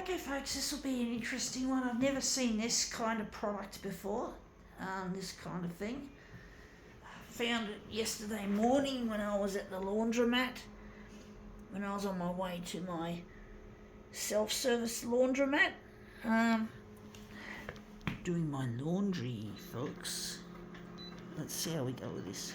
Okay folks, this will be an interesting one. I've never seen this kind of product before, this kind of thing. Found it yesterday morning when I was at the laundromat, when I was on my way to my self-service laundromat, doing my laundry, folks. Let's see how we go with this.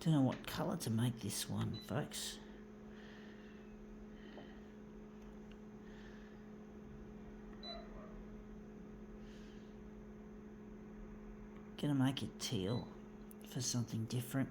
Don't know what colour to make this one, folks. Gonna make it teal for something different.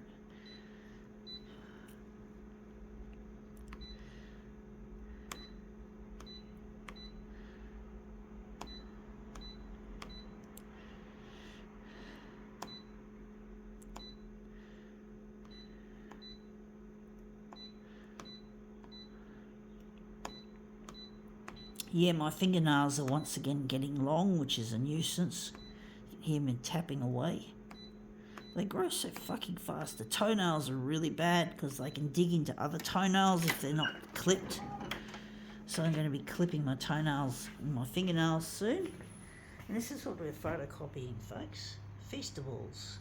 Yeah, my fingernails are once again getting long, which is a nuisance. You can hear me tapping away. They grow so fucking fast. The toenails are really bad because they can dig into other toenails if they're not clipped. So I'm going to be clipping my toenails and my fingernails soon. And this is what we're photocopying, folks. Feastables.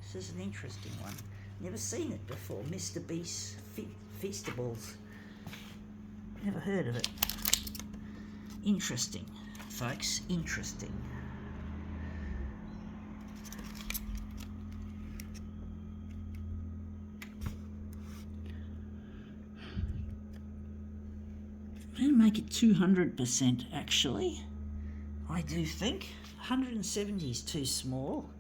This is an interesting one. Never seen it before. Mr. Beast Feastables. Never heard of it. Interesting, folks, interesting. I'm going to make it 200% actually. I do think 170 is too small.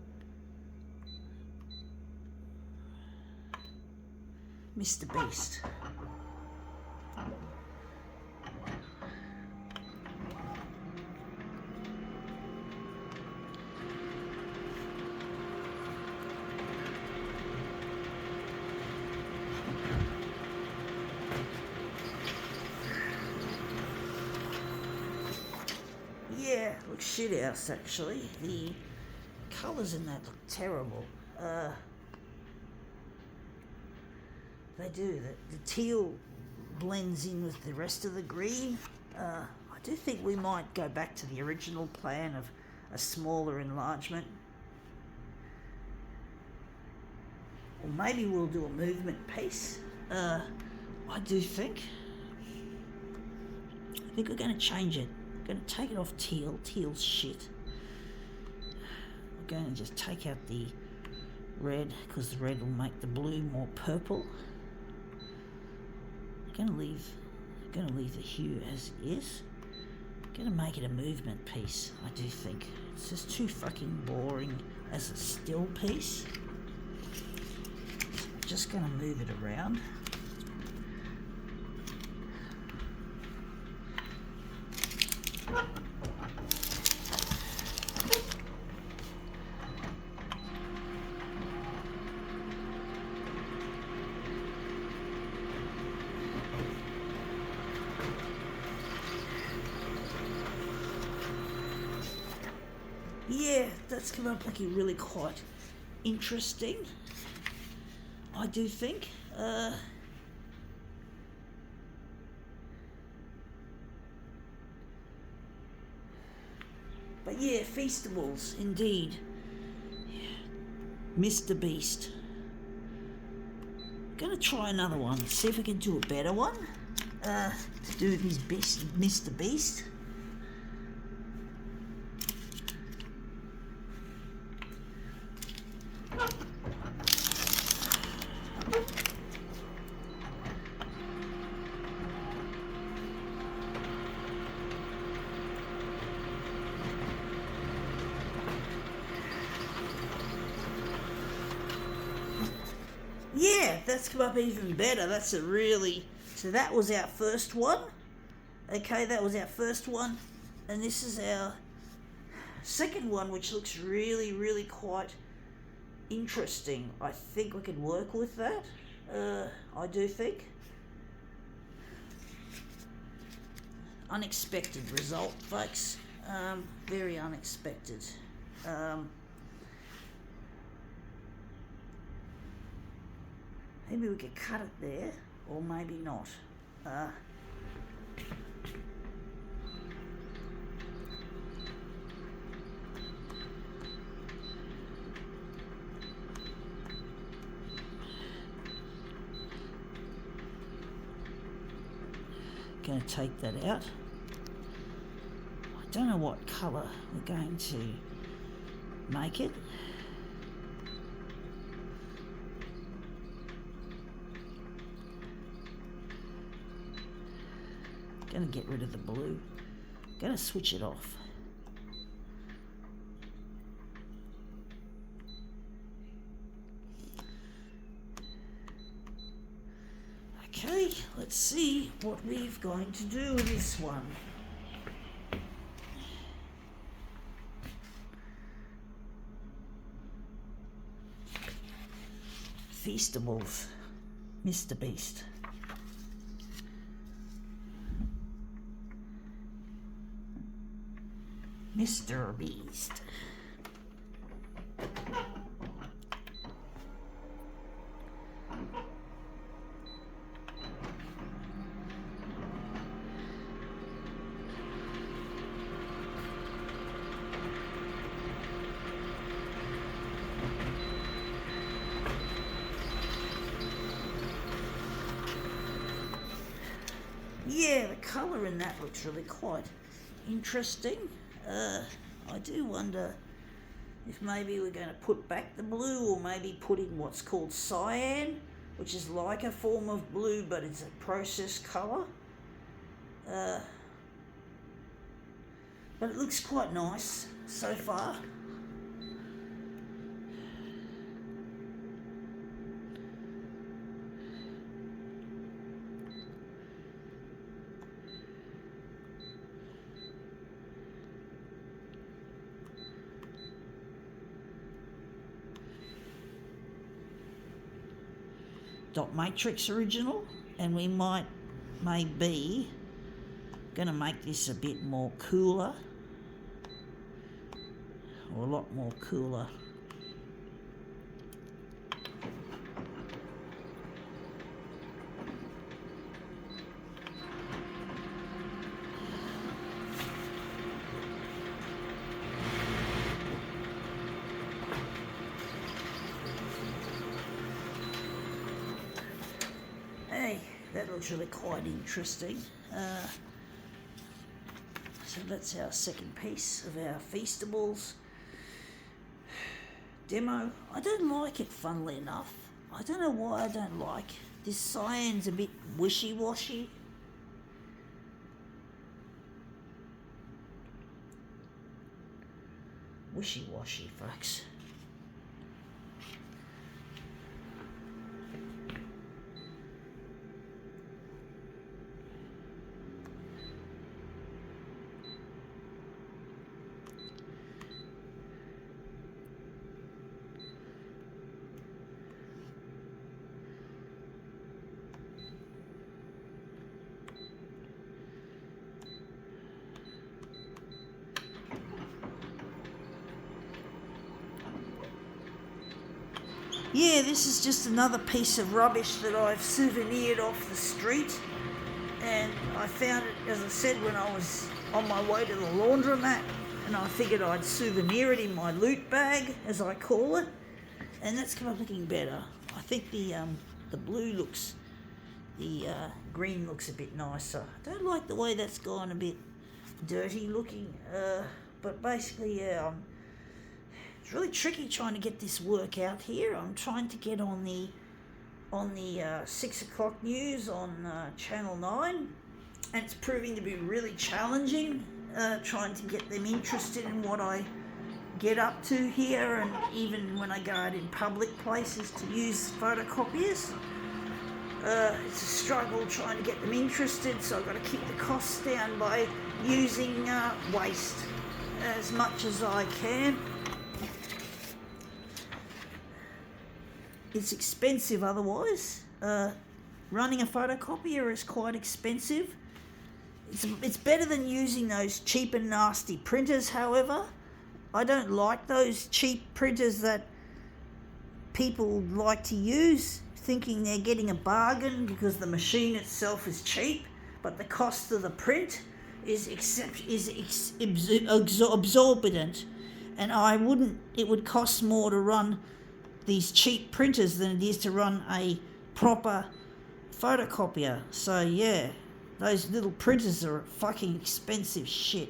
Mr. Beast. Yeah, looks shit house actually. The colours in that look terrible. They do. The teal blends in with the rest of the green. I do think we might go back to the original plan of a smaller enlargement. Or maybe we'll do a movement piece. I do think. I think we're going to change it. Going to take it off teal. Teal's shit. We're going to just take out the red because the red will make the blue more purple. Going to leave the hue as it is. Going to make it a movement piece. I do think it's just too fucking boring as a still piece. Just going to move it around. Yeah, that's come up looking really quite interesting. I do think. But yeah, Feastables, indeed. Mr. Beast. Gonna try another one, see if we can do a better one. To do his best, Mr. Beast. Yeah, that's come up even better. That's a really... So that was our first one. Okay, that was our first one. And this is our second one, which looks really, really quite interesting. I think we could work with that. I do think. Unexpected result, folks. Very unexpected. Maybe we could cut it there, or maybe not. Going to take that out. I don't know what colour we're going to make it. Going to get rid of the blue. Going to switch it off. Okay, let's see what we're going to do with this one. Feastables, Mr. Beast. Mr. Beast. Yeah, the colour in that looks really quite interesting. I do wonder if maybe we're going to put back the blue, or maybe put in what's called cyan, which is like a form of blue, but it's a processed colour. But it looks quite nice so far. Dot matrix original, and we maybe gonna make this a bit more cooler, or a lot more cooler. Hey, that looks really quite interesting. So that's our second piece of our Feastables demo. I don't like it, funnily enough. I don't know why I don't like. This cyan's a bit wishy-washy. Wishy-washy, folks. Yeah, this is just another piece of rubbish that I've souvenired off the street, and I found it, as I said, when I was on my way to the laundromat, and I figured I'd souvenir it in my loot bag, as I call it, and that's come up looking better. I think the blue looks, the green looks a bit nicer. I don't like the way that's gone a bit dirty looking, but basically, yeah, it's really tricky trying to get this work out here. I'm trying to get on the 6 o'clock news on Channel 9, and it's proving to be really challenging, trying to get them interested in what I get up to here, and even when I go out in public places to use photocopiers. It's a struggle trying to get them interested, so I've got to keep the costs down by using waste as much as I can. It's expensive otherwise. Running a photocopier is quite expensive. It's better than using those cheap and nasty printers, however. I don't like those cheap printers that people like to use, thinking they're getting a bargain because the machine itself is cheap, but the cost of the print is exorbitant. And it would cost more to run these cheap printers than it is to run a proper photocopier. So yeah, those little printers are fucking expensive shit.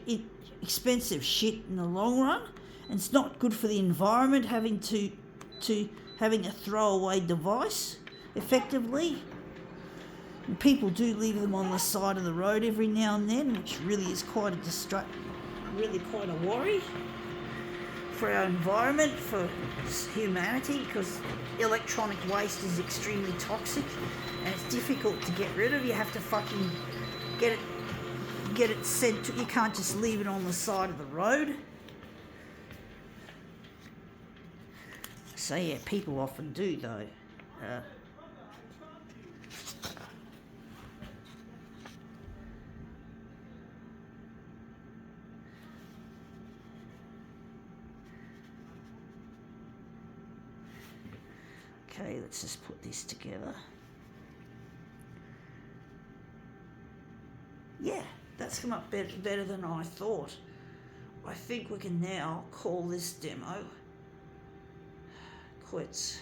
Expensive shit in the long run, and it's not good for the environment having a throwaway device effectively. And people do leave them on the side of the road every now and then, which really is quite a worry for our environment, for humanity, because electronic waste is extremely toxic and it's difficult to get rid of. You have to fucking get it sent to, you can't just leave it on the side of the road. So yeah, people often do though. Okay, let's just put this together. Yeah, that's come up better than I thought. I think we can now call this demo quits.